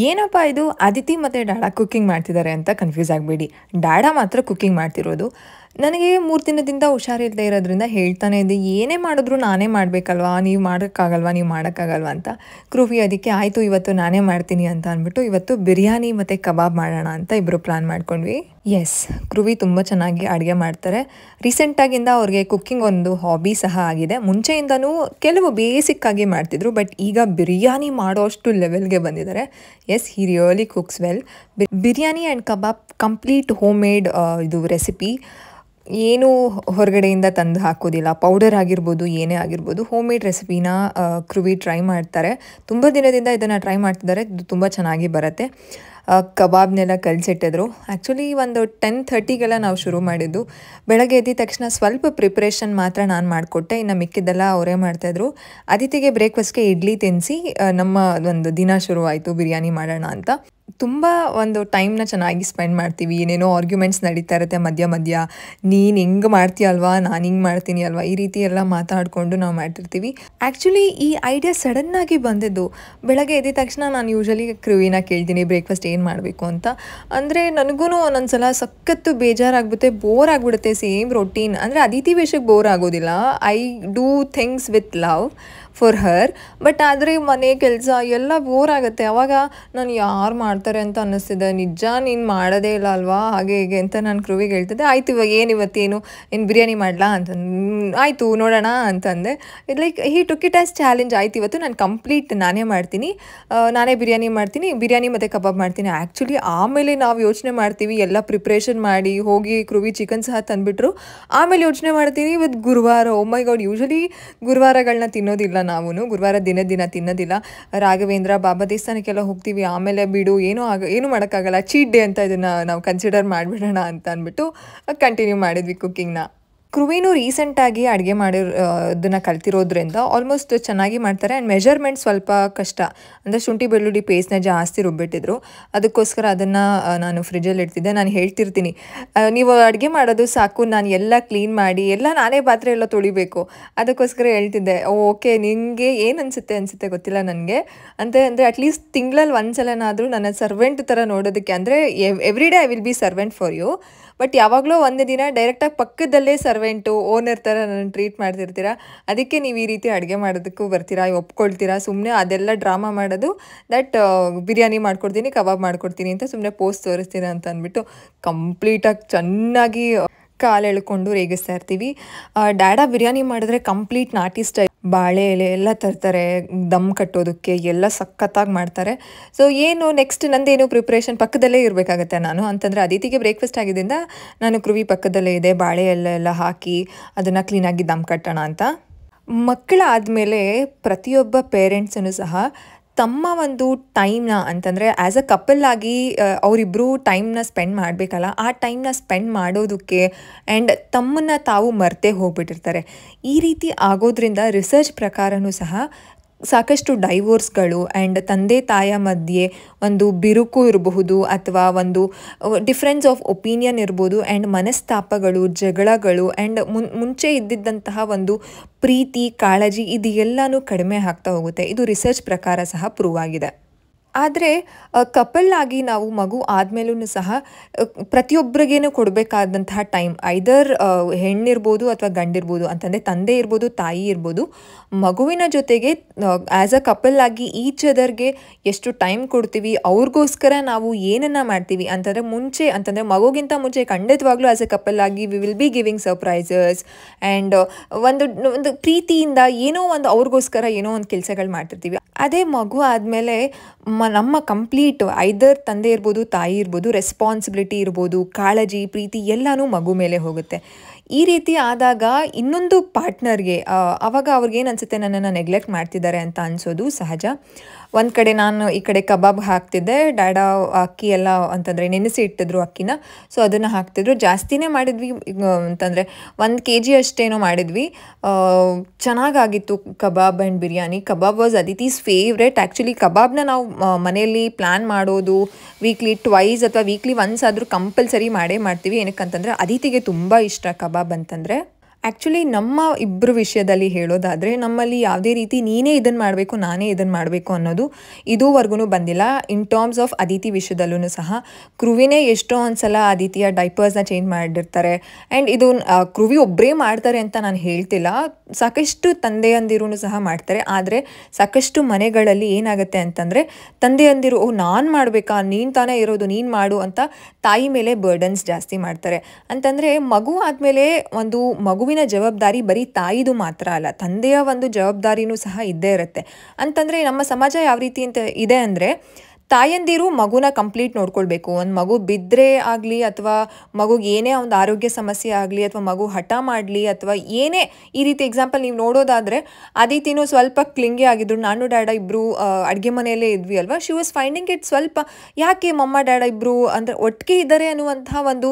ಏನಪ್ಪಾ ಇದು ಅದಿತಿ ಮತ್ತು ಡಾಡಾ ಕುಕ್ಕಿಂಗ್ ಮಾಡ್ತಿದ್ದಾರೆ ಅಂತ ಕನ್ಫ್ಯೂಸ್ ಆಗಬೇಡಿ. ಡಾಡಾ ಮಾತ್ರ ಕುಕ್ಕಿಂಗ್ ಮಾಡ್ತಿರೋದು. ನನಗೆ 3 ದಿನದಿಂದ ಹುಷಾರಿಲ್ಲದೆ ಇರೋದ್ರಿಂದ ಹೇಳ್ತಾನೆ ಇದ್ದೆ, ಏನೇ ಮಾಡಿದ್ರು ನಾನೇ ಮಾಡಬೇಕಲ್ವಾ, ನೀವು ಮಾಡೋಕ್ಕಾಗಲ್ವಾ ಅಂತ. ಕೃವಿ ಅದಕ್ಕೆ ಆಯಿತು ಇವತ್ತು ನಾನೇ ಮಾಡ್ತೀನಿ ಅಂತ ಅಂದ್ಬಿಟ್ಟು ಇವತ್ತು ಬಿರಿಯಾನಿ ಮತ್ತು ಕಬಾಬ್ ಮಾಡೋಣ ಅಂತ ಇಬ್ಬರು ಪ್ಲ್ಯಾನ್ ಮಾಡ್ಕೊಂಡ್ವಿ. ಎಸ್, ಕೃವಿ ತುಂಬ ಚೆನ್ನಾಗಿ ಅಡುಗೆ ಮಾಡ್ತಾರೆ. ರೀಸೆಂಟಾಗಿಂದ ಅವ್ರಿಗೆ ಕುಕ್ಕಿಂಗ್ ಒಂದು ಹಾಬಿ ಸಹ ಆಗಿದೆ. ಮುಂಚೆಯಿಂದನೂ ಕೆಲವು ಬೇಸಿಕ್ಕಾಗಿ ಮಾಡ್ತಿದ್ರು, ಬಟ್ ಈಗ ಬಿರಿಯಾನಿ ಮಾಡೋಷ್ಟು ಲೆವೆಲ್ಗೆ ಬಂದಿದ್ದಾರೆ. Yes, he really cooks well. Biryani and kebab complete homemade ಇದು ರೆಸಿಪಿ. ಏನೂ ಹೊರಗಡೆಯಿಂದ ತಂದು ಹಾಕೋದಿಲ್ಲ. ಪೌಡರ್ ಆಗಿರ್ಬೋದು, ಏನೇ ಆಗಿರ್ಬೋದು, ಹೋಮ್ ಮೇಡ್ ರೆಸಿಪಿನ ಕೃವಿ ಟ್ರೈ ಮಾಡ್ತಾರೆ. ತುಂಬ ದಿನದಿಂದ ಇದನ್ನು ಟ್ರೈ ಮಾಡ್ತಿದ್ದಾರೆ. ಇದು ತುಂಬ ಚೆನ್ನಾಗಿ ಬರುತ್ತೆ. ಕಬಾಬ್ನೆಲ್ಲ ಕಲಿಸಿಟ್ಟಿದ್ರು. ಆ್ಯಕ್ಚುಲಿ ಒಂದು 10:30ಗೆಲ್ಲ ನಾವು ಶುರು ಮಾಡಿದ್ದು. ಬೆಳಗ್ಗೆ ಎದ್ದ ತಕ್ಷಣ ಸ್ವಲ್ಪ ಪ್ರಿಪ್ರೇಷನ್ ಮಾತ್ರ ನಾನು ಮಾಡಿಕೊಟ್ಟೆ, ಇನ್ನು ಮಿಕ್ಕಿದ್ದೆಲ್ಲ ಅವರೇ ಮಾಡ್ತಾಯಿದ್ರು. ಅದಿತಿಗೆ ಬ್ರೇಕ್ಫಾಸ್ಟ್ಗೆ ಇಡ್ಲಿ ತಿನ್ನಿಸಿ ನಮ್ಮ ಒಂದು ದಿನ ಶುರುವಾಯಿತು ಬಿರಿಯಾನಿ ಮಾಡೋಣ ಅಂತ. ತುಂಬ ಒಂದು ಟೈಮ್ನ ಚೆನ್ನಾಗಿ ಸ್ಪೆಂಡ್ ಮಾಡ್ತೀವಿ. ಏನೇನೋ ಆರ್ಗ್ಯುಮೆಂಟ್ಸ್ ನಡೀತಾ ಇರುತ್ತೆ ಮಧ್ಯ. ನೀನು ಹಿಂಗೆ ಮಾಡ್ತೀಯಲ್ವಾ, ನಾನು ಹಿಂಗೆ ಮಾಡ್ತೀನಿ ಅಲ್ವಾ, ಈ ರೀತಿ ಎಲ್ಲ ಮಾತಾಡಿಕೊಂಡು ನಾವು ಮಾಡ್ತಿರ್ತೀವಿ. ಆ್ಯಕ್ಚುಲಿ ಈ ಐಡಿಯಾ ಸಡನ್ನಾಗಿ ಬಂದಿದ್ದು. ಬೆಳಗ್ಗೆ ಎದ್ದ ತಕ್ಷಣ ನಾನು ಯೂಶ್ವಲಿ ಕೃವಿನ ಕೇಳ್ತೀನಿ ಬ್ರೇಕ್ಫಾಸ್ಟ್ ಏನು ಮಾಡಬೇಕು ಅಂತ. ಅಂದರೆ ನನಗೂ ಒಂದೊಂದ್ಸಲ ಸಖತ್ತು ಬೇಜಾರಾಗ್ಬಿಡುತ್ತೆ, ಬೋರ್ ಆಗಿಬಿಡುತ್ತೆ ಸೇಮ್ ರೊಟೀನ್. ಅಂದರೆ ಅದಿತಿ ವಿಷಯಕ್ಕೆ ಬೋರ್ ಆಗೋದಿಲ್ಲ. I do things with love for her. But ಆದರೆ ಮನೆ ಕೆಲಸ ಎಲ್ಲ ಬೋರ್ ಆಗುತ್ತೆ. ಆವಾಗ ನಾನು ಯಾರು ಮಾಡ್ತಾರೆ ಅಂತ ಅನ್ನಿಸ್ತಿದೆ. ನಿಜ ನೀನು ಮಾಡೋದೇ ಇಲ್ಲ ಅಲ್ವಾ, ಹಾಗೆ ಹೀಗೆ ಅಂತ ನಾನು ಕೃವಿಗೆ ಹೇಳ್ತಿದ್ದೆ. ಆಯ್ತು ಇವಾಗ ಇವತ್ತೇನು ಬಿರಿಯಾನಿ ಮಾಡಲಾ ಅಂತ. ಆಯಿತು ನೋಡೋಣ ಅಂತಂದೆ. ಇದು like he took it as challenge. ಆಯ್ತು ಇವತ್ತು ನಾನು ಕಂಪ್ಲೀಟ್ ನಾನೇ ಮಾಡ್ತೀನಿ, ನಾನೇ ಬಿರಿಯಾನಿ ಮತ್ತು ಕಬಾಬ್ ಮಾಡ್ತೀನಿ. ಆ್ಯಕ್ಚುಲಿ ಆಮೇಲೆ ನಾವು ಯೋಚನೆ ಮಾಡ್ತೀವಿ, ಎಲ್ಲ ಪ್ರಿಪ್ರೇಷನ್ ಮಾಡಿ ಹೋಗಿ ಕೃವಿ ಚಿಕನ್ ಸಹ ತಂದುಬಿಟ್ರು. ಆಮೇಲೆ ಯೋಚನೆ ಮಾಡ್ತೀನಿ ಇವತ್ತು ಗುರುವಾರ, ಓ ಮೈ ಗಾಡ್. ಯೂಶ್ವಲಿ ಗುರುವಾರಗಳನ್ನ ತಿನ್ನೋದಿಲ್ಲ ನಾವು. ಗುರುವಾರ ದಿನ ತಿನ್ನೋದಿಲ್ಲ. ರಾಘವೇಂದ್ರ ಬಾಬಾ ದೇವಸ್ಥಾನಕ್ಕೆಲ್ಲ ಹೋಗ್ತೀವಿ. ಆಮೇಲೆ ಬಿಡು, ಏನೂ ಮಾಡೋಕ್ಕಾಗಲ್ಲ, ಚೀಟ್ ಡೇ ಅಂತ ಇದನ್ನು ನಾವು ಕನ್ಸಿಡರ್ ಮಾಡಿಬಿಡೋಣ ಅಂತ ಅಂದ್ಬಿಟ್ಟು ಕಂಟಿನ್ಯೂ ಮಾಡಿದ್ವಿ ಕುಕ್ಕಿಂಗ್ನ. ಕೃವಿನೂ ರೀಸೆಂಟಾಗಿ ಅಡುಗೆ ಅದನ್ನು ಕಲ್ತಿರೋದ್ರಿಂದ ಆಲ್ಮೋಸ್ಟ್ ಚೆನ್ನಾಗಿ ಮಾಡ್ತಾರೆ. ಆ್ಯಂಡ್ ಮೆಜರ್ಮೆಂಟ್ ಸ್ವಲ್ಪ ಕಷ್ಟ. ಅಂದರೆ ಶುಂಠಿ ಬೆಳ್ಳುಳ್ಳಿ ಪೇಸ್ಟ್ನ ಜಾಸ್ತಿ ರುಬ್ಬಿಟ್ಟಿದ್ರು. ಅದಕ್ಕೋಸ್ಕರ ಅದನ್ನು ನಾನು ಫ್ರಿಜ್ಜಲ್ಲಿ ಇಡ್ತಿದ್ದೆ. ನಾನು ಹೇಳ್ತಿರ್ತೀನಿ, ನೀವು ಅಡುಗೆ ಮಾಡೋದು ಸಾಕು, ನಾನು ಎಲ್ಲ ಕ್ಲೀನ್ ಮಾಡಿ ಎಲ್ಲ ನಾನೇ ಪಾತ್ರೆ ಎಲ್ಲ ತೊಳಿಬೇಕು. ಅದಕ್ಕೋಸ್ಕರ ಹೇಳ್ತಿದ್ದೆ, ಓಕೆ ನಿನಗೆ ಏನು ಅನಿಸುತ್ತೆ ಗೊತ್ತಿಲ್ಲ ನನಗೆ ಅಂದರೆ ಅಟ್ಲೀಸ್ಟ್ ತಿಂಗಳಲ್ಲಿ ಒಂದ್ಸಲನಾದರೂ ನನ್ನ ಸರ್ವೆಂಟ್ ಥರ ನೋಡೋದಕ್ಕೆ. ಅಂದರೆ every day I will be servant for you. But ಯಾವಾಗಲೂ ಒಂದು ದಿನ ಡೈರೆಕ್ಟಾಗಿ ಪಕ್ಕದಲ್ಲೇ ಸರ್ವೆಂಟು, ಓನರ್ ಥರ ನನ್ನ ಟ್ರೀಟ್ ಮಾಡ್ತಿರ್ತೀರ. ಅದಕ್ಕೆ ನೀವು ಈ ರೀತಿ ಅಡುಗೆ ಮಾಡೋದಕ್ಕೂ ಬರ್ತೀರಾ, ಒಪ್ಕೊಳ್ತೀರಾ. ಸುಮ್ಮನೆ ಅದೆಲ್ಲ ಡ್ರಾಮಾ ಮಾಡೋದು, ದಟ್ ಬಿರಿಯಾನಿ ಮಾಡ್ಕೊಡ್ತೀನಿ, ಕಬಾಬ್ ಮಾಡ್ಕೊಡ್ತೀನಿ ಅಂತ ಸುಮ್ಮನೆ ಪೋಸ್ಟ್ ತೋರಿಸ್ತೀರಾ ಅಂತ ಅಂದ್ಬಿಟ್ಟು ಕಂಪ್ಲೀಟಾಗಿ ಚೆನ್ನಾಗಿ ಕಾಲು ಎಳ್ಕೊಂಡು ರೇಗಿಸ್ತಾ ಇರ್ತೀವಿ. ಡಾಡಾ ಬಿರಿಯಾನಿ ಮಾಡಿದ್ರೆ ಕಂಪ್ಲೀಟ್ ನಾಟಿ ಸ್ಟೈಲ್. ಬಾಳೆ ಎಲೆ ಎಲ್ಲ ತರ್ತಾರೆ ದಮ್ ಕಟ್ಟೋದಕ್ಕೆ, ಎಲ್ಲ ಸಖತ್ತಾಗಿ ಮಾಡ್ತಾರೆ. ಸೊ ಏನು ನೆಕ್ಸ್ಟ್ ನಂದೇನು ಪ್ರಿಪ್ರೇಷನ್ ಪಕ್ಕದಲ್ಲೇ ಇರಬೇಕಾಗತ್ತೆ ನಾನು ಅಂತಂದರೆ. ಅದಿತಿಗೆ ಬ್ರೇಕ್ಫಾಸ್ಟ್ ಆಗಿದ್ದರಿಂದ ನಾನು ಕೃವಿ ಪಕ್ಕದಲ್ಲೇ ಇದೆ, ಬಾಳೆ ಎಲ್ಲ ಹಾಕಿ ಅದನ್ನು ಕ್ಲೀನಾಗಿ ದಮ್ ಕಟ್ಟೋಣ ಅಂತ. ಮಕ್ಕಳಾದಮೇಲೆ ಪ್ರತಿಯೊಬ್ಬ ಪೇರೆಂಟ್ಸನ್ನು ಸಹ ತಮ್ಮ ಒಂದು ಟೈಮ್ನ ಅಂತಂದರೆ ಆ್ಯಸ್ ಅ ಕಪಲ್ ಆಗಿ ಅವರಿಬ್ಬರು ಟೈಮ್ನ ಸ್ಪೆಂಡ್ ಮಾಡಬೇಕಲ್ಲ, ಆ ಟೈಮ್ನ ಸ್ಪೆಂಡ್ ಮಾಡೋದಕ್ಕೆ ಆ್ಯಂಡ್ ತಮ್ಮನ್ನು ತಾವು ಮರೆತೇ ಹೋಗ್ಬಿಟ್ಟಿರ್ತಾರೆ. ಈ ರೀತಿ ಆಗೋದ್ರಿಂದ ರಿಸರ್ಚ್ ಪ್ರಕಾರವೂ ಸಹ ಸಾಕಷ್ಟು ಡೈವೋರ್ಸ್ಗಳು ಆ್ಯಂಡ್ ತಂದೆ ತಾಯಿಯ ಮಧ್ಯೆ ಒಂದು ಬಿರುಕು ಇರಬಹುದು, ಅಥವಾ ಒಂದು ಡಿಫ್ರೆನ್ಸ್ ಆಫ್ ಒಪಿನಿಯನ್ ಇರ್ಬೋದು, ಆ್ಯಂಡ್ ಮನಸ್ತಾಪಗಳು, ಜಗಳಗಳು, ಆ್ಯಂಡ್ ಮುಂಚೆ ಇದ್ದಿದ್ದಂತಹ ಒಂದು ಪ್ರೀತಿ, ಕಾಳಜಿ, ಇದು ಎಲ್ಲನೂ ಕಡಿಮೆ ಆಗ್ತಾ ಹೋಗುತ್ತೆ. ಇದು ರಿಸರ್ಚ್ ಪ್ರಕಾರ ಸಹ ಪ್ರೂವ್ ಆಗಿದೆ. ಆದರೆ ಕಪಲ್ ಆಗಿ ನಾವು ಮಗು ಆದಮೇಲೂ ಸಹ ಪ್ರತಿಯೊಬ್ಬರಿಗೇನು ಕೊಡಬೇಕಾದಂತಹ ಟೈಮ್, ಐದರ್ ಹೆಣ್ಣಿರ್ಬೋದು ಅಥವಾ ಗಂಡಿರ್ಬೋದು, ಅಂತಂದರೆ ತಂದೆ ಇರ್ಬೋದು, ತಾಯಿ ಇರ್ಬೋದು, ಮಗುವಿನ ಜೊತೆಗೆ ಆ್ಯಸ್ ಅ ಕಪಲ್ ಆಗಿ ಈಚ್ ಅದರ್ಗೆ ಎಷ್ಟು ಟೈಮ್ ಕೊಡ್ತೀವಿ, ಅವ್ರಿಗೋಸ್ಕರ ನಾವು ಏನನ್ನು ಮಾಡ್ತೀವಿ ಅಂತಂದರೆ ಮಗುಗಿಂತ ಮುಂಚೆ ಖಂಡಿತವಾಗ್ಲೂ ಆ್ಯಸ್ ಅ ಕಪಲ್ ಆಗಿ we will be giving surprises and ಒಂದು ಪ್ರೀತಿಯಿಂದ ಏನೋ ಒಂದು ಅವ್ರಿಗೋಸ್ಕರ ಏನೋ ಒಂದು ಕೆಲಸಗಳು ಮಾಡ್ತಿರ್ತೀವಿ. ಅದೇ ಮಗು ಆದಮೇಲೆ ನಮ್ಮ ಕಂಪ್ಲೀಟ್ ಐದರ್ ತಂದೆ ಇರ್ಬೋದು, ತಾಯಿ ಇರ್ಬೋದು, ರೆಸ್ಪಾನ್ಸಿಬಿಲಿಟಿ ಇರ್ಬೋದು, ಕಾಳಜಿ, ಪ್ರೀತಿ ಎಲ್ಲನೂ ಮಗು ಮೇಲೆ ಹೋಗುತ್ತೆ. ಈ ರೀತಿ ಆದಾಗ ಇನ್ನೊಂದು ಪಾರ್ಟ್ನರ್ಗೆ ಆವಾಗ ಅವ್ರಿಗೇನು ಅನಿಸುತ್ತೆ, ನನ್ನನ್ನು ನೆಗ್ಲೆಕ್ಟ್ ಮಾಡ್ತಿದ್ದಾರೆ ಅಂತ ಅನಿಸೋದು ಸಹಜ. ಒಂದು ಕಡೆ ನಾನು ಈ ಕಡೆ ಕಬಾಬ್ ಹಾಕ್ತಿದ್ದೆ, ಡಾಡಾ ಅಕ್ಕಿ ಎಲ್ಲ ಅಂತಂದರೆ ನೆನೆಸಿ ಇಟ್ಟಿದ್ರು ಅಕ್ಕಿನ. ಸೊ ಅದನ್ನು ಹಾಕ್ತಿದ್ರು. ಜಾಸ್ತಿನೇ ಮಾಡಿದ್ವಿ ಅಂತಂದರೆ 1 kg ಅಷ್ಟೇನೋ ಮಾಡಿದ್ವಿ. ಚೆನ್ನಾಗಾಗಿತ್ತು kebab and biryani. Kebab was Aditi's favourite. Actually ಕಬಾಬ್ನ ನಾವು ಮನೆಯಲ್ಲಿ ಪ್ಲ್ಯಾನ್ ಮಾಡೋದು ವೀಕ್ಲಿ ಟ್ವೈಸ್ ಅಥವಾ ವೀಕ್ಲಿ ಒನ್ಸ್ ಆದರೂ ಕಂಪಲ್ಸರಿ ಮಾಡೇ ಮಾಡ್ತೀವಿ. ಏನಕ್ಕಂತಂದರೆ ಅದಿತಿಗೆ ತುಂಬ ಇಷ್ಟ ಕಬಾಬ್ ಅಂತಂದರೆ. ಆ್ಯಕ್ಚುಲಿ ನಮ್ಮ ಇಬ್ಬರ ವಿಷಯದಲ್ಲಿ ಹೇಳೋದಾದರೆ ನಮ್ಮಲ್ಲಿ ಯಾವುದೇ ರೀತಿ ನೀನೇ ಇದನ್ನು ಮಾಡಬೇಕು ನಾನೇ ಇದನ್ನು ಮಾಡಬೇಕು ಅನ್ನೋದು ಇದುವರೆಗೂ ಬಂದಿಲ್ಲ. ಇನ್ ಟರ್ಮ್ಸ್ ಆಫ್ ಅದಿತಿ ವಿಷಯದಲ್ಲೂ ಸಹ ಕ್ರುವಿನೇ ಎಷ್ಟೋ ಒಂದ್ಸಲ ಅದಿತಿಯ ಡೈಪರ್ಸ್ನ ಚೇಂಜ್ ಮಾಡಿರ್ತಾರೆ. ಆ್ಯಂಡ್ ಇದು ಕ್ರುವಿ ಒಬ್ಬರೇ ಮಾಡ್ತಾರೆ ಅಂತ ನಾನು ಹೇಳ್ತಿಲ್ಲ, ಸಾಕಷ್ಟು ತಂದೆಯಂದಿರೂ ಸಹ ಮಾಡ್ತಾರೆ. ಆದರೆ ಸಾಕಷ್ಟು ಮನೆಗಳಲ್ಲಿ ಏನಾಗುತ್ತೆ ಅಂತಂದರೆ ತಂದೆಯಂದಿರು ನಾನು ಮಾಡಬೇಕಾ, ನೀನು ತಾನೇ ಇರೋದು, ನೀನು ಮಾಡು ಅಂತ ತಾಯಿ ಮೇಲೆ ಬರ್ಡನ್ಸ್ ಜಾಸ್ತಿ ಮಾಡ್ತಾರೆ. ಅಂತಂದರೆ ಮಗು ಆದಮೇಲೆ ಒಂದು ಮಗುವಿನ ಜವಾಬ್ದಾರಿ ಬರೀ ತಾಯಿದು ಮಾತ್ರ ಅಲ್ಲ, ತಂದೆಯ ಒಂದು ಜವಾಬ್ದಾರಿನೂ ಸಹ ಇದ್ದೇ ಇರುತ್ತೆ. ಅಂತಂದರೆ ನಮ್ಮ ಸಮಾಜ ಯಾವ ರೀತಿ ಅಂತ ಇದೆ ಅಂದರೆ ತಾಯಂದಿರು ಮಗುನ ಕಂಪ್ಲೀಟ್ ನೋಡ್ಕೊಳ್ಬೇಕು. ಒಂದು ಮಗು ಬಿದ್ದರೆ ಆಗಲಿ ಅಥವಾ ಮಗುಗೆ ಏನೇ ಒಂದು ಆರೋಗ್ಯ ಸಮಸ್ಯೆ ಆಗಲಿ ಅಥವಾ ಮಗು ಹಠ ಮಾಡಲಿ ಅಥವಾ ಏನೇ ಈ ರೀತಿ ಎಕ್ಸಾಂಪಲ್ ನೀವು ನೋಡೋದಾದರೆ ಅದಿತಿನೂ ಸ್ವಲ್ಪ ಕ್ಲಿಂಗಿ ಆಗಿದ್ರು. ನಾನು ಡ್ಯಾಡ ಇಬ್ಬರು ಅಡುಗೆ ಮನೆಯಲ್ಲೇ ಇದ್ವಿ ಅಲ್ವಾ. ಶಿ ವಾಸ್ ಫೈಂಡಿಂಗ್ ಇಟ್ ಸ್ವಲ್ಪ ಯಾಕೆ ಮಮ್ಮ ಡ್ಯಾಡ ಇಬ್ಬರು ಅಂದರೆ ಒಟ್ಟಿಗೆ ಇದ್ದಾರೆ ಅನ್ನುವಂತಹ ಒಂದು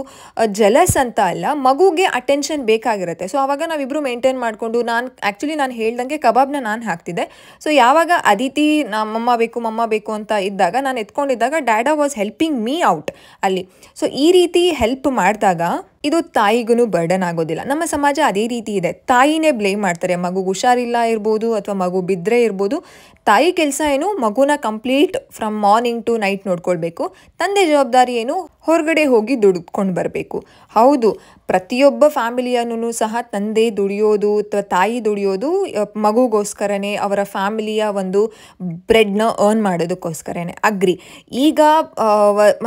ಜಲಸ್ ಅಂತ ಅಲ್ಲ, ಮಗುಗೆ ಅಟೆನ್ಷನ್ ಬೇಕಾಗಿರುತ್ತೆ. ಸೊ ಆವಾಗ ನಾವಿಬ್ಬರು ಮೇಂಟೈನ್ ಮಾಡಿಕೊಂಡು ನಾನು ಹೇಳ್ದಂಗೆ ಕಬಾಬ್ನ ನಾನು ಹಾಕ್ತಿದ್ದೆ. ಸೊ ಯಾವಾಗ ಅದಿತಿ ಮಮ್ಮ ಬೇಕು ಅಂತ ಇದ್ದಾಗ ನಾನು ಎತ್ಕೊಂಡಿದ್ದಾಗ ಡ್ಯಾಡಾ ವಾಸ್ ಹೆಲ್ಪಿಂಗ್ ಮೀ ಔಟ್ ಅಲ್ಲಿ. ಸೊ ಈ ರೀತಿ ಹೆಲ್ಪ್ ಮಾಡಿದಾಗ ಇದು ತಾಯಿಗೂ ಬರ್ಡನ್ ಆಗೋದಿಲ್ಲ. ನಮ್ಮ ಸಮಾಜ ಅದೇ ರೀತಿ ಇದೆ, ತಾಯಿನೇ ಬ್ಲೇಮ್ ಮಾಡ್ತಾರೆ. ಮಗು ಹುಷಾರಿಲ್ಲ ಇರ್ಬೋದು ಅಥವಾ ಮಗು ಬಿದ್ದರೆ ಇರ್ಬೋದು, ತಾಯಿ ಕೆಲಸ ಏನು ಮಗುನ complete from morning to night ನೋಡ್ಕೊಳ್ಬೇಕು. ತಂದೆ ಜವಾಬ್ದಾರಿ ಏನು ಹೊರಗಡೆ ಹೋಗಿ ದುಡ್ಕೊಂಡು ಬರಬೇಕು. ಹೌದು, ಪ್ರತಿಯೊಬ್ಬ ಫ್ಯಾಮಿಲಿಯನ್ನೂ ಸಹ ತಂದೆ ದುಡಿಯೋದು ಅಥವಾ ತಾಯಿ ದುಡಿಯೋದು ಮಗುಗೋಸ್ಕರನೇ, ಅವರ ಫ್ಯಾಮಿಲಿಯ ಒಂದು ಬ್ರೆಡ್ನ ಅರ್ನ್ ಮಾಡೋದಕ್ಕೋಸ್ಕರನೇ. ಅಗ್ರಿ. ಈಗ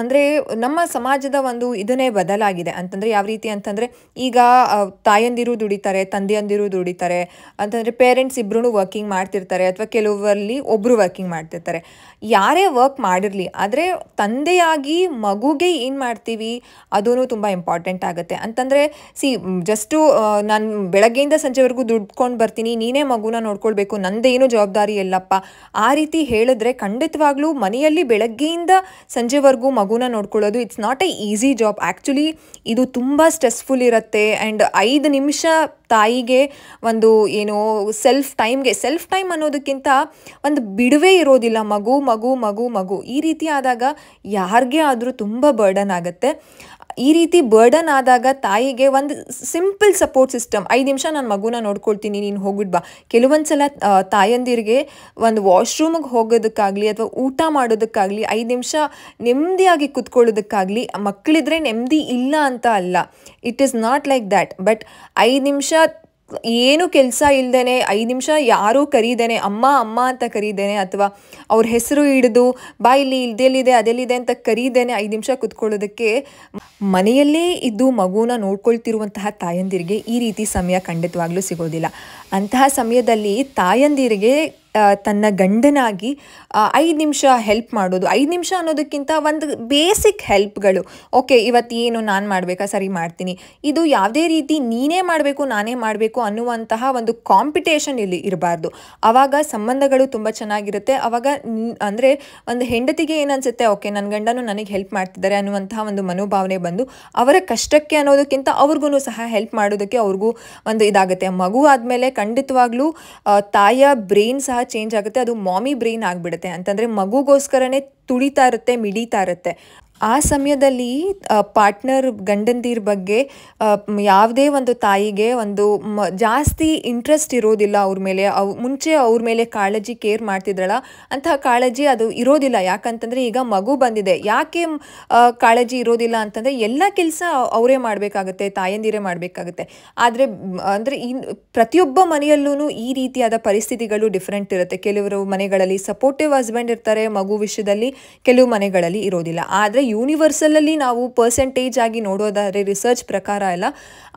ಅಂದರೆ ನಮ್ಮ ಸಮಾಜದ ಒಂದು ಇದನ್ನೇ ಬದಲಾಗಿದೆ. ಅಂತಂದರೆ ಯಾವ ರೀತಿ ಅಂತಂದರೆ ಈಗ ತಾಯಂದಿರು ದುಡಿತಾರೆ, ತಂದೆಯಂದಿರು ದುಡಿತಾರೆ ಅಂತಂದರೆ ಪೇರೆಂಟ್ಸ್ ಇಬ್ಬರೂ ವರ್ಕಿಂಗ್ ಮಾಡ್ತಿರ್ತಾರೆ ಅಥವಾ ಕೆಲವರಲ್ಲಿ ಒಬ್ಬರು ವರ್ಕಿಂಗ್ ಮಾಡ್ತಿರ್ತಾರೆ. ಯಾರೇ ವರ್ಕ್ ಮಾಡಿರಲಿ, ಆದರೆ ತಂದೆಯಾಗಿ ಮಗುಗೆ ಏನು ಮಾಡ್ತೀವಿ ಅದೂ ತುಂಬ ಇಂಪಾರ್ಟೆಂಟ್ ಆಗುತ್ತೆ. ಅಂತಂದರೆ ಜಸ್ಟು ನಾನು ಬೆಳಗ್ಗೆಯಿಂದ ಸಂಜೆವರೆಗೂ ದುಡ್ಕೊಂಡು ಬರ್ತೀನಿ, ನೀನೇ ಮಗುನ ನೋಡ್ಕೊಳ್ಬೇಕು, ನಂದೇನು ಜವಾಬ್ದಾರಿ ಎಲ್ಲಪ್ಪ ಆ ರೀತಿ ಹೇಳಿದ್ರೆ ಖಂಡಿತವಾಗ್ಲೂ ಮನೆಯಲ್ಲಿ ಬೆಳಗ್ಗೆಯಿಂದ ಸಂಜೆವರೆಗೂ ಮಗುನ ನೋಡ್ಕೊಳ್ಳೋದು it's not A easy job. Actually ಇದು ತುಂಬ ಸ್ಟ್ರೆಸ್ಫುಲ್ ಇರುತ್ತೆ. ಆ್ಯಂಡ್ 5 ನಿಮಿಷ ತಾಯಿಗೆ ಒಂದು ಏನೋ ಸೆಲ್ಫ್ ಟೈಮ್ ಅನ್ನೋದಕ್ಕಿಂತ ಒಂದು ಬಿಡುವೇ ಇರೋದಿಲ್ಲ. ಮಗು ಈ ರೀತಿ ಆದಾಗ ಯಾರಿಗೆ ಆದರೂ ತುಂಬ ಬರ್ಡನ್ ಆಗುತ್ತೆ. ಈ ರೀತಿ ಬರ್ಡನ್ ಆದಾಗ ತಾಯಿಗೆ ಒಂದು ಸಿಂಪಲ್ ಸಪೋರ್ಟ್ ಸಿಸ್ಟಮ್, 5 ನಿಮಿಷ ನಾನು ಮಗುನ ನೋಡ್ಕೊಳ್ತೀನಿ, ನೀನು ಹೋಗ್ಬಿಟ್ಟು ಬಾ. ಕೆಲವೊಂದು ಸಲ ತಾಯಂದಿರಿಗೆ ಒಂದು ವಾಶ್ರೂಮಿಗೆ ಹೋಗೋದಕ್ಕಾಗಲಿ ಅಥವಾ ಊಟ ಮಾಡೋದಕ್ಕಾಗಲಿ 5 ನಿಮಿಷ ನೆಮ್ಮದಿಯಾಗಿ ಕುತ್ಕೊಳ್ಳೋದಕ್ಕಾಗಲಿ, ಮಕ್ಕಳಿದ್ರೆ ನೆಮ್ಮದಿ ಇಲ್ಲ ಅಂತ ಅಲ್ಲ, it is not like that. But 5 ನಿಮಿಷ ಏನು ಕೆಲಸ ಇಲ್ಲದೇನೆ 5 ನಿಮಿಷ ಯಾರೂ ಕರೀದೇನೆ ಅಮ್ಮ ಅಂತ ಕರೀದೇನೆ ಅಥವಾ ಅವ್ರ ಹೆಸರು ಹಿಡಿದು ಬಾ ಇಲ್ಲಿ ಇದೆಲ್ಲಿದೆ ಅದೆಲ್ಲಿದೆ ಅಂತ ಕರೀದೇನೆ 5 ನಿಮಿಷ ಕುತ್ಕೊಳ್ಳೋದಕ್ಕೆ ಮನೆಯಲ್ಲೇ ಇದ್ದು ಮಗುನ ನೋಡ್ಕೊಳ್ತಿರುವಂತಹ ತಾಯಂದಿರಿಗೆ ಈ ರೀತಿ ಸಮಯ ಖಂಡಿತವಾಗ್ಲೂ ಸಿಗೋದಿಲ್ಲ. ಅಂತಹ ಸಮಯದಲ್ಲಿ ತಾಯಂದಿರಿಗೆ ತನ್ನ ಗಂಡನಾಗಿ 5 ನಿಮಿಷ ಹೆಲ್ಪ್ ಮಾಡೋದು, 5 ನಿಮಿಷ ಅನ್ನೋದಕ್ಕಿಂತ ಒಂದು ಬೇಸಿಕ್ ಹೆಲ್ಪ್ಗಳು, ಓಕೆ ಇವತ್ತು ಏನು ನಾನು ಮಾಡಬೇಕಾ, ಸರಿ ಮಾಡ್ತೀನಿ, ಇದು ಯಾವುದೇ ರೀತಿ ನೀನೇ ಮಾಡಬೇಕು ನಾನೇ ಮಾಡಬೇಕು ಅನ್ನುವಂತಹ ಒಂದು ಕಾಂಪಿಟೇಷನ್ ಇಲ್ಲಿ ಇರಬಾರ್ದು. ಆವಾಗ ಸಂಬಂಧಗಳು ತುಂಬ ಚೆನ್ನಾಗಿರುತ್ತೆ. ಆವಾಗ ಅಂದರೆ ಒಂದು ಹೆಂಡತಿಗೆ ಏನನ್ಸುತ್ತೆ, ಓಕೆ ನನ್ನ ಗಂಡನು ನನಗೆ ಹೆಲ್ಪ್ ಮಾಡ್ತಿದ್ದಾರೆ ಅನ್ನುವಂತಹ ಒಂದು ಮನೋಭಾವನೆ ಬಂದು ಅವರ ಕಷ್ಟಕ್ಕೆ ಅನ್ನೋದಕ್ಕಿಂತ ಅವ್ರಿಗೂ ಸಹ ಹೆಲ್ಪ್ ಮಾಡೋದಕ್ಕೆ ಅವ್ರಿಗೂ ಒಂದು ಇದಾಗುತ್ತೆ. ಮಗು ಆದಮೇಲೆ ಖಂಡಿತವಾಗ್ಲೂ ತಾಯಿಯ ಬ್ರೈನ್ ಸಹ ಚೇಂಜ್ ಆಗುತ್ತೆ, ಅದು ಮಾಮಿ ಬ್ರೈನ್ ಆಗಿಬಿಡುತ್ತೆ. ಅಂತಂದರೆ ಮಗುಗೋಸ್ಕರನೇ ತುಳಿತಾ ಇರುತ್ತೆ, ಮಿಡಿತಾ ಇರುತ್ತೆ. ಆ ಸಮಯದಲ್ಲಿ ಪಾರ್ಟ್ನರ್ ಗಂಡಂದಿರ ಬಗ್ಗೆ ಯಾವುದೇ ಒಂದು ತಾಯಿಗೆ ಒಂದು ಜಾಸ್ತಿ ಇಂಟ್ರೆಸ್ಟ್ ಇರೋದಿಲ್ಲ ಅವ್ರ ಮೇಲೆ. ಮುಂಚೆ ಅವ್ರ ಮೇಲೆ ಕಾಳಜಿ ಕೇರ್ ಮಾಡ್ತಿದ್ರಲ್ಲ, ಅಂತಹ ಕಾಳಜಿ ಅದು ಇರೋದಿಲ್ಲ. ಯಾಕಂತಂದರೆ ಈಗ ಮಗು ಬಂದಿದೆ, ಯಾಕೆ ಕಾಳಜಿ ಇರೋದಿಲ್ಲ ಅಂತಂದರೆ ಎಲ್ಲ ಕೆಲಸ ಅವರೇ ಮಾಡಬೇಕಾಗುತ್ತೆ, ತಾಯಂದಿರೇ ಮಾಡಬೇಕಾಗುತ್ತೆ. ಆದರೆ ಅಂದರೆ ಪ್ರತಿಯೊಬ್ಬ ಮನೆಯಲ್ಲೂ ಈ ರೀತಿಯಾದ ಪರಿಸ್ಥಿತಿಗಳು ಡಿಫ್ರೆಂಟ್ ಇರುತ್ತೆ. ಕೆಲವರು ಮನೆಗಳಲ್ಲಿ ಸಪೋರ್ಟಿವ್ ಹಸ್ಬೆಂಡ್ ಇರ್ತಾರೆ ಮಗು ವಿಷಯದಲ್ಲಿ, ಕೆಲವು ಮನೆಗಳಲ್ಲಿ ಇರೋದಿಲ್ಲ. ಆದರೆ ಯೂನಿವರ್ಸಲಲ್ಲಿ ನಾವು ಪರ್ಸೆಂಟೇಜ್ ಆಗಿ ನೋಡೋದಾದರೆ ರಿಸರ್ಚ್ ಪ್ರಕಾರ ಎಲ್ಲ,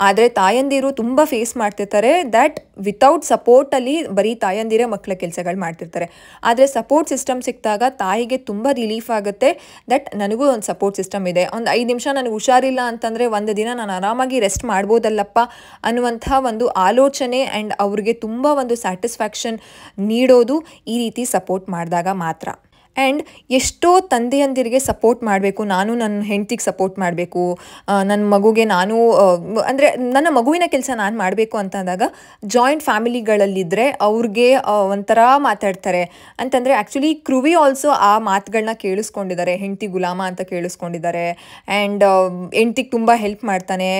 ಆದರೆ ತಾಯಂದಿರು ತುಂಬ ಫೇಸ್ ಮಾಡ್ತಿರ್ತಾರೆ ದ್ಯಾಟ್ ವಿತೌಟ್ ಸಪೋರ್ಟಲ್ಲಿ ಬರೀ ತಾಯಂದಿರೇ ಮಕ್ಕಳ ಕೆಲಸಗಳು ಮಾಡ್ತಿರ್ತಾರೆ. ಆದರೆ ಸಪೋರ್ಟ್ ಸಿಸ್ಟಮ್ ಸಿಕ್ಕಿದಾಗ ತಾಯಿಗೆ ತುಂಬ ರಿಲೀಫ್ ಆಗುತ್ತೆ ದಟ್ ನನಗೂ ಒಂದು ಸಪೋರ್ಟ್ ಸಿಸ್ಟಮ್ ಇದೆ, ಒಂದು 5 ನಿಮಿಷ ನನಗೆ ಹುಷಾರಿಲ್ಲ ಅಂತಂದರೆ ಒಂದು ದಿನ ನಾನು ಆರಾಮಾಗಿ ರೆಸ್ಟ್ ಮಾಡ್ಬೋದಲ್ಲಪ್ಪ ಅನ್ನುವಂಥ ಒಂದು ಆಲೋಚನೆ ಆ್ಯಂಡ್ ಅವ್ರಿಗೆ ತುಂಬ ಒಂದು ಸ್ಯಾಟಿಸ್ಫ್ಯಾಕ್ಷನ್ ನೀಡೋದು ಈ ರೀತಿ ಸಪೋರ್ಟ್ ಮಾಡಿದಾಗ ಮಾತ್ರ. ಆ್ಯಂಡ್ ಎಷ್ಟೋ ತಂದೆಯಂದಿರಿಗೆ ಸಪೋರ್ಟ್ ಮಾಡಬೇಕು, ನಾನು ನನ್ನ ಹೆಂಡ್ತಿಗೆ ಸಪೋರ್ಟ್ ಮಾಡಬೇಕು, ನನ್ನ ಮಗುಗೆ ನಾನು ಅಂದರೆ ನನ್ನ ಮಗುವಿನ ಕೆಲಸ ನಾನು ಮಾಡಬೇಕು ಅಂತ ಅಂದಾಗ ಜಾಯಿಂಟ್ ಫ್ಯಾಮಿಲಿಗಳಲ್ಲಿದ್ದರೆ ಅವ್ರಿಗೆ ಒಂಥರ ಮಾತಾಡ್ತಾರೆ. ಅಂತಂದರೆ ಆ್ಯಕ್ಚುಲಿ ಕ್ರುವಿ ಆಲ್ಸೋ ಆ ಮಾತುಗಳನ್ನ ಕೇಳಿಸ್ಕೊಂಡಿದ್ದಾರೆ, ಹೆಂಡ್ತಿ ಗುಲಾಮ ಅಂತ ಕೇಳಿಸ್ಕೊಂಡಿದ್ದಾರೆ. ಆ್ಯಂಡ್ ಹೆಂಡ್ತಿಗೆ ತುಂಬ ಹೆಲ್ಪ್ ಮಾಡ್ತಾನೆ,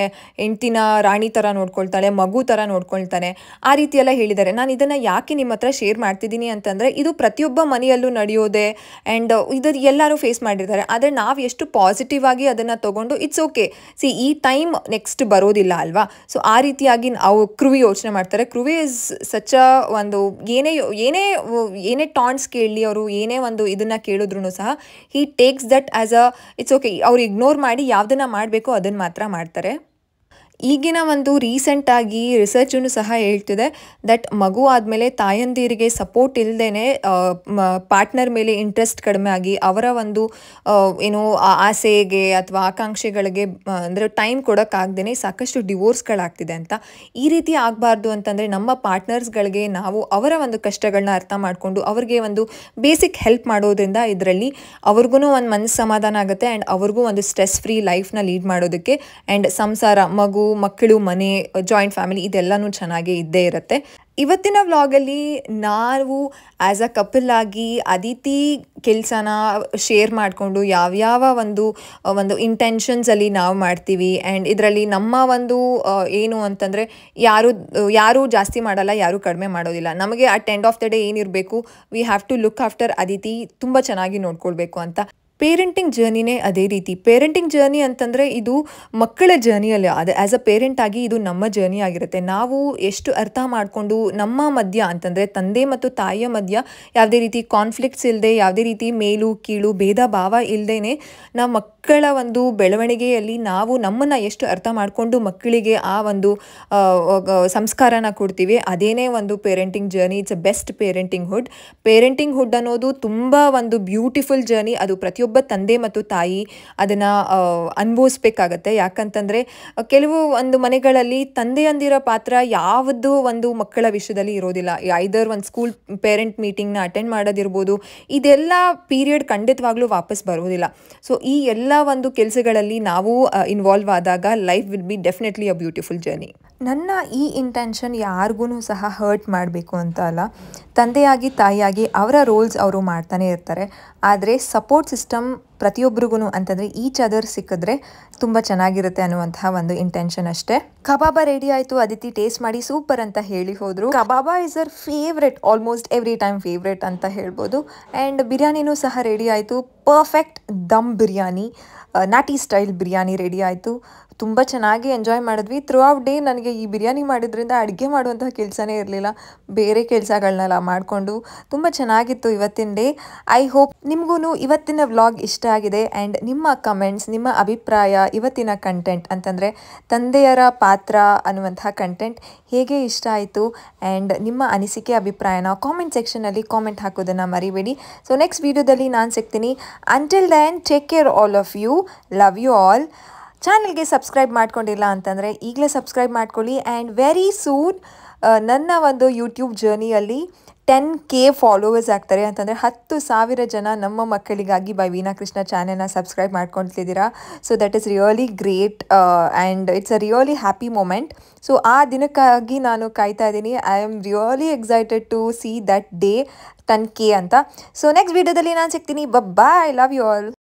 ಹೆಂಡ್ತಿನ ರಾಣಿ ಥರ ನೋಡ್ಕೊಳ್ತಾಳೆ, ಮಗು ಥರ ನೋಡ್ಕೊಳ್ತಾನೆ, ಆ ರೀತಿ ಎಲ್ಲ ಹೇಳಿದ್ದಾರೆ. ನಾನು ಇದನ್ನು ಯಾಕೆ ನಿಮ್ಮ ಹತ್ರ ಶೇರ್ ಮಾಡ್ತಿದ್ದೀನಿ ಅಂತಂದರೆ ಇದು ಪ್ರತಿಯೊಬ್ಬ ಮನೆಯಲ್ಲೂ ನಡೆಯೋದೆ. ಆ್ಯಂಡ್ ಇದು ಎಲ್ಲರೂ ಫೇಸ್ ಮಾಡಿರ್ತಾರೆ. ಆದರೆ ನಾವು ಎಷ್ಟು ಪಾಸಿಟಿವ್ ಆಗಿ ಅದನ್ನು ತೊಗೊಂಡು ಇಟ್ಸ್ ಓಕೆ, ಸಿ ಈ ಟೈಮ್ ನೆಕ್ಸ್ಟ್ ಬರೋದಿಲ್ಲ ಅಲ್ವಾ. ಸೊ ಆ ರೀತಿಯಾಗಿ ಅವು ಕ್ರುವಿ ಯೋಚನೆ ಮಾಡ್ತಾರೆ. ಕ್ರುವಿ ಇಸ್ ಸಚ್ ಒಂದು ಏನೇ ಏನೇ ಏನೇ ಟಾಂಟ್ಸ್ ಕೇಳಲಿ, ಅವರು ಏನೇ ಒಂದು ಇದನ್ನು ಕೇಳಿದ್ರು ಸಹ he takes that as it's okay. ಅವ್ರು ಇಗ್ನೋರ್ ಮಾಡಿ ಯಾವುದನ್ನು ಮಾಡಬೇಕು ಅದನ್ನು ಮಾತ್ರ ಮಾಡ್ತಾರೆ. ಈಗಿನ ಒಂದು ರೀಸೆಂಟಾಗಿ ರಿಸರ್ಚನ್ನು ಸಹ ಹೇಳ್ತಿದೆ ದಟ್ ಮಗು ಆದಮೇಲೆ ತಾಯಂದಿರಿಗೆ ಸಪೋರ್ಟ್ ಇಲ್ಲದೇ ಪಾರ್ಟ್ನರ್ ಮೇಲೆ ಇಂಟ್ರೆಸ್ಟ್ ಕಡಿಮೆ ಆಗಿ ಅವರ ಒಂದು ಏನು ಆಸೆಗೆ ಅಥವಾ ಆಕಾಂಕ್ಷೆಗಳಿಗೆ ಅಂದರೆ ಟೈಮ್ ಕೊಡೋಕ್ಕಾಗ್ದೇ ಸಾಕಷ್ಟು ಡಿವೋರ್ಸ್ಗಳಾಗ್ತಿದೆ ಅಂತ. ಈ ರೀತಿ ಆಗಬಾರ್ದು ಅಂತಂದರೆ ನಮ್ಮ ಪಾರ್ಟ್ನರ್ಸ್ಗಳಿಗೆ ನಾವು ಅವರ ಒಂದು ಕಷ್ಟಗಳನ್ನ ಅರ್ಥ ಮಾಡಿಕೊಂಡು ಅವ್ರಿಗೆ ಒಂದು ಬೇಸಿಕ್ ಹೆಲ್ಪ್ ಮಾಡೋದ್ರಿಂದ ಇದರಲ್ಲಿ ಅವ್ರಿಗೂ ಒಂದು ಮನಸ್ಸು ಸಮಾಧಾನ ಆಗುತ್ತೆ ಆ್ಯಂಡ್ ಅವ್ರಿಗೂ ಒಂದು ಸ್ಟ್ರೆಸ್ ಫ್ರೀ ಲೈಫ್ನ ಲೀಡ್ ಮಾಡೋದಕ್ಕೆ ಆ್ಯಂಡ್ ಸಂಸಾರ, ಮಗು, ಮಕ್ಕಳು, ಮನೆ, ಜಾಯಿಂಟ್ ಫ್ಯಾಮಿಲಿ ಇದೆಲ್ಲನೂ ಚೆನ್ನಾಗೇ ಇದ್ದೇ ಇರುತ್ತೆ. ಇವತ್ತಿನ ವ್ಲಾಗಲ್ಲಿ ನಾವು ಆ್ಯಸ್ ಅ ಕಪಲ್ ಆಗಿ ಅದಿತಿ ಕೆಲಸನ ಶೇರ್ ಮಾಡಿಕೊಂಡು ಯಾವ್ಯಾವ ಒಂದು ಇಂಟೆನ್ಷನ್ಸಲ್ಲಿ ನಾವು ಮಾಡ್ತೀವಿ ಆ್ಯಂಡ್ ಇದರಲ್ಲಿ ನಮ್ಮ ಒಂದು ಏನು ಅಂತಂದರೆ ಯಾರೂ ಜಾಸ್ತಿ ಮಾಡಲ್ಲ, ಯಾರೂ ಕಡಿಮೆ ಮಾಡೋದಿಲ್ಲ. ನಮಗೆ at end of the day ಏನಿರಬೇಕು, we have to look after Aditi, ತುಂಬ ಚೆನ್ನಾಗಿ ನೋಡ್ಕೊಳ್ಬೇಕು ಅಂತ. ಪೇರೆಂಟಿಂಗ್ ಜರ್ನಿನೇ ಅದೇ ರೀತಿ. ಪೇರೆಂಟಿಂಗ್ ಜರ್ನಿ ಅಂತಂದರೆ ಇದು ಮಕ್ಕಳ ಜರ್ನಿಯಲ್ಲಿ ಅದು ಆ್ಯಸ್ ಅ ಪೇರೆಂಟ್ ಆಗಿ ಇದು ನಮ್ಮ ಜರ್ನಿ ಆಗಿರುತ್ತೆ. ನಾವು ಎಷ್ಟು ಅರ್ಥ ಮಾಡಿಕೊಂಡು ನಮ್ಮ ಮಧ್ಯ ಅಂತಂದರೆ ತಂದೆ ಮತ್ತು ತಾಯಿಯ ಮಧ್ಯ ಯಾವುದೇ ರೀತಿ ಕಾನ್ಫ್ಲಿಕ್ಟ್ಸ್ ಇಲ್ಲದೆ, ಯಾವುದೇ ರೀತಿ ಮೇಲು ಕೀಳು ಭೇದ ಭಾವ ಇಲ್ಲದೇ ನಾವು ಮಕ್ಕಳ ಒಂದು ಬೆಳವಣಿಗೆಯಲ್ಲಿ ನಾವು ನಮ್ಮನ್ನು ಎಷ್ಟು ಅರ್ಥ ಮಾಡಿಕೊಂಡು ಮಕ್ಕಳಿಗೆ ಆ ಒಂದು ಸಂಸ್ಕಾರನ ಕೊಡ್ತೀವಿ, ಅದೇನೇ ಒಂದು parenting journey. It's a best parenting hood. Parenting hood ಅನ್ನೋದು ತುಂಬ ಒಂದು ಬ್ಯೂಟಿಫುಲ್ ಜರ್ನಿ. ಅದು ಪ್ರತಿಯೊಬ್ಬ ತಂದೆ ಮತ್ತು ತಾಯಿ ಅದನ್ನು ಅನುಭವಿಸ್ಬೇಕಾಗತ್ತೆ. ಯಾಕಂತಂದರೆ ಕೆಲವು ಒಂದು ಮನೆಗಳಲ್ಲಿ ತಂದೆಯಂದಿರ ಪಾತ್ರ ಯಾವುದು ಒಂದು ಮಕ್ಕಳ ವಿಷಯದಲ್ಲಿ ಇರೋದಿಲ್ಲ. ಐದರ್ ಒಂದು ಸ್ಕೂಲ್ ಪೇರೆಂಟ್ ಮೀಟಿಂಗ್ನ ಅಟೆಂಡ್ ಮಾಡೋದಿರ್ಬೋದು, ಇದೆಲ್ಲ ಪೀರಿಯಡ್ ಖಂಡಿತವಾಗ್ಲೂ ವಾಪಸ್ ಬರೋದಿಲ್ಲ. ಸೊ ಈ ಎಲ್ಲ ಒಂದು ಕೆಲಸಗಳಲ್ಲಿ ನಾವು ಇನ್ವಾಲ್ವ್ ಆದಾಗ life will be definitely a beautiful journey. ನನ್ನ ಈ ಇಂಟೆನ್ಷನ್ ಯಾರಿಗೂ ಸಹ ಹರ್ಟ್ ಮಾಡಬೇಕು ಅಂತ ಅಲ್ಲ. ತಂದೆಯಾಗಿ ತಾಯಿಯಾಗಿ ಅವರ ರೋಲ್ಸ್ ಅವರು ಮಾಡ್ತಾನೆ ಇರ್ತಾರೆ. ಆದರೆ ಸಪೋರ್ಟ್ ಸಿಸ್ಟಮ್ ಪ್ರತಿಯೊಬ್ಬರಿಗೂ ಅಂತಂದರೆ ಈಚ್ ಅದರ್ ಸಿಕ್ಕಿದ್ರೆ ತುಂಬ ಚೆನ್ನಾಗಿರುತ್ತೆ ಅನ್ನುವಂತಹ ಒಂದು ಇಂಟೆನ್ಷನ್ ಅಷ್ಟೇ. ಕಬಾಬ ರೆಡಿ ಆಯಿತು. ಅದಿತಿ ಟೇಸ್ಟ್ ಮಾಡಿ ಸೂಪರ್ ಅಂತ ಹೇಳಿ ಹೋದರು. Kebab is our favourite, almost every time favourite ಅಂತ ಹೇಳ್ಬೋದು. ಆ್ಯಂಡ್ ಬಿರಿಯಾನಿನೂ ಸಹ ರೆಡಿ ಆಯಿತು. ಪರ್ಫೆಕ್ಟ್ ದಮ್ ಬಿರಿಯಾನಿ, ನಾಟಿ ಸ್ಟೈಲ್ ಬಿರಿಯಾನಿ ರೆಡಿ ಆಯಿತು. ತುಂಬ ಚೆನ್ನಾಗಿ ಎಂಜಾಯ್ ಮಾಡಿದ್ವಿ. ಥ್ರೂ ಔಟ್ ಡೇ ನನಗೆ ಈ ಬಿರಿಯಾನಿ ಮಾಡೋದ್ರಿಂದ ಅಡುಗೆ ಮಾಡುವಂತಹ ಕೆಲಸನೇ ಇರಲಿಲ್ಲ, ಬೇರೆ ಕೆಲಸಗಳನ್ನೆಲ್ಲ ಮಾಡಿಕೊಂಡು ತುಂಬ ಚೆನ್ನಾಗಿತ್ತು ಇವತ್ತಿನ ಡೇ. ಐ ಹೋಪ್ ನಿಮಗೂ ಇವತ್ತಿನ ವ್ಲಾಗ್ ಇಷ್ಟ ಆಗಿದೆ. ಆ್ಯಂಡ್ ನಿಮ್ಮ ಕಮೆಂಟ್ಸ್, ನಿಮ್ಮ ಅಭಿಪ್ರಾಯ, ಇವತ್ತಿನ ಕಂಟೆಂಟ್ ಅಂತಂದರೆ ತಂದೆಯರ ಪಾತ್ರ ಅನ್ನುವಂತಹ ಕಂಟೆಂಟ್ ಹೇಗೆ ಇಷ್ಟ ಆಯಿತು ಆ್ಯಂಡ್ ನಿಮ್ಮ ಅನಿಸಿಕೆ ಅಭಿಪ್ರಾಯನ ಕಾಮೆಂಟ್ ಸೆಕ್ಷನಲ್ಲಿ ಕಾಮೆಂಟ್ ಹಾಕೋದನ್ನು ಮರಿಬೇಡಿ. ಸೊ ನೆಕ್ಸ್ಟ್ ವೀಡಿಯೋದಲ್ಲಿ ನಾನು ಸಿಗ್ತೀನಿ. Until then take care all of you. Love you all. ಚಾನಲ್ಗೆ ಸಬ್ಸ್ಕ್ರೈಬ್ ಮಾಡ್ಕೊಂಡಿಲ್ಲ ಅಂತಂದರೆ ಈಗಲೇ ಸಬ್ಸ್ಕ್ರೈಬ್ ಮಾಡ್ಕೊಳ್ಳಿ. ಆ್ಯಂಡ್ ವೆರಿ ಸೂನ್ ನನ್ನ ಒಂದು ಯೂಟ್ಯೂಬ್ ಜರ್ನಿಯಲ್ಲಿ 10K ಫಾಲೋವರ್ಸ್ ಆಗ್ತಾರೆ ಅಂತಂದರೆ 10,000 ಜನ ನಮ್ಮ ಮಕ್ಕಳಿಗಾಗಿ ಬೈ ವೀಣಾ ಕೃಷ್ಣ ಚಾನೆಲ್ನ ಸಬ್ಸ್ಕ್ರೈಬ್ ಮಾಡ್ಕೊಳ್ತಿದ್ದೀರಾ. So that is really great and it's a really happy moment. So ಆ ದಿನಕ್ಕಾಗಿ ನಾನು ಕಾಯ್ತಾ ಇದ್ದೀನಿ. I am really excited to see that day 10K ಅಂತ. ಸೊ ನೆಕ್ಸ್ಟ್ ವೀಡಿಯೋದಲ್ಲಿ ನಾನು ಸಿಗ್ತೀನಿ. ಬಾಯ್. Love you all.